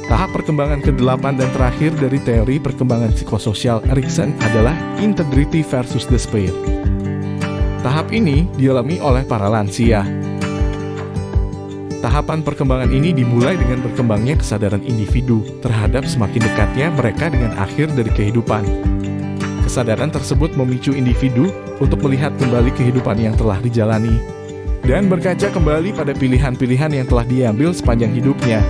Tahap perkembangan ke-8 dan terakhir dari teori perkembangan psikososial Erikson adalah integrity versus despair. Tahap ini dialami oleh para lansia. Tahapan perkembangan ini dimulai dengan berkembangnya kesadaran individu terhadap semakin dekatnya mereka dengan akhir dari kehidupan. Kesadaran tersebut memicu individu untuk melihat kembali kehidupan yang telah dijalani dan berkaca kembali pada pilihan-pilihan yang telah diambil sepanjang hidupnya.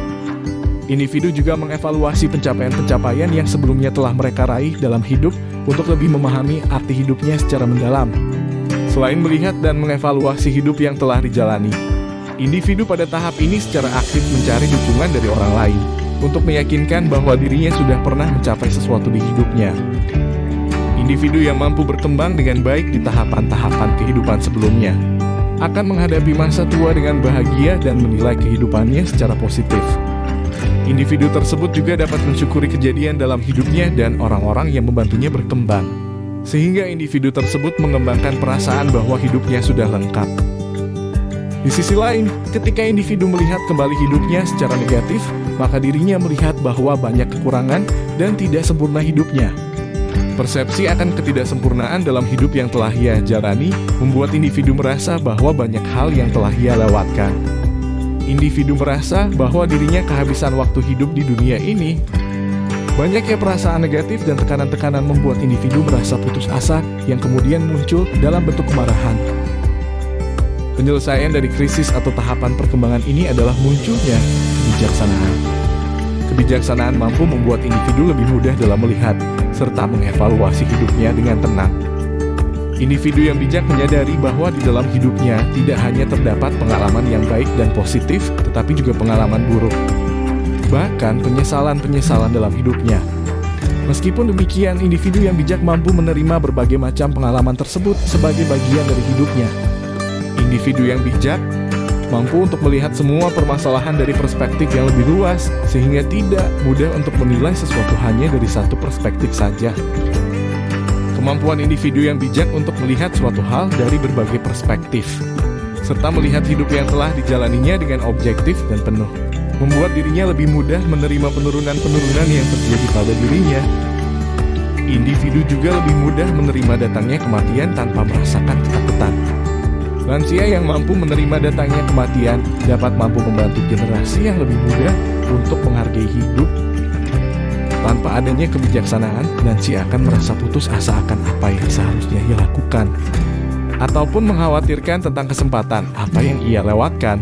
Individu juga mengevaluasi pencapaian-pencapaian yang sebelumnya telah mereka raih dalam hidup untuk lebih memahami arti hidupnya secara mendalam. Selain melihat dan mengevaluasi hidup yang telah dijalani, individu pada tahap ini secara aktif mencari dukungan dari orang lain untuk meyakinkan bahwa dirinya sudah pernah mencapai sesuatu di hidupnya. Individu yang mampu berkembang dengan baik di tahapan-tahapan kehidupan sebelumnya akan menghadapi masa tua dengan bahagia dan menilai kehidupannya secara positif. Individu tersebut juga dapat mensyukuri kejadian dalam hidupnya dan orang-orang yang membantunya berkembang, sehingga individu tersebut mengembangkan perasaan bahwa hidupnya sudah lengkap. Di sisi lain, ketika individu melihat kembali hidupnya secara negatif, maka dirinya melihat bahwa banyak kekurangan dan tidak sempurna hidupnya. Persepsi akan ketidaksempurnaan dalam hidup yang telah ia jalani membuat individu merasa bahwa banyak hal yang telah ia lewatkan. Individu merasa bahwa dirinya kehabisan waktu hidup di dunia ini. Banyaknya perasaan negatif dan tekanan-tekanan membuat individu merasa putus asa yang kemudian muncul dalam bentuk kemarahan. Penyelesaian dari krisis atau tahapan perkembangan ini adalah munculnya kebijaksanaan. Kebijaksanaan mampu membuat individu lebih mudah dalam melihat serta mengevaluasi hidupnya dengan tenang. Individu yang bijak menyadari bahwa di dalam hidupnya tidak hanya terdapat pengalaman yang baik dan positif, tetapi juga pengalaman buruk. Bahkan penyesalan-penyesalan dalam hidupnya. Meskipun demikian, individu yang bijak mampu menerima berbagai macam pengalaman tersebut sebagai bagian dari hidupnya. Individu yang bijak mampu untuk melihat semua permasalahan dari perspektif yang lebih luas, sehingga tidak mudah untuk menilai sesuatu hanya dari satu perspektif saja. Kemampuan individu yang bijak untuk melihat suatu hal dari berbagai perspektif, serta melihat hidup yang telah dijalaninya dengan objektif dan penuh, membuat dirinya lebih mudah menerima penurunan-penurunan yang terjadi pada dirinya. Individu juga lebih mudah menerima datangnya kematian tanpa merasakan ketakutan. Lansia yang mampu menerima datangnya kematian dapat mampu membantu generasi yang lebih muda untuk menghargai hidup. Tanpa adanya kebijaksanaan, lansia akan merasa putus asa akan apa yang seharusnya ia lakukan, ataupun mengkhawatirkan tentang kesempatan apa yang ia lewatkan.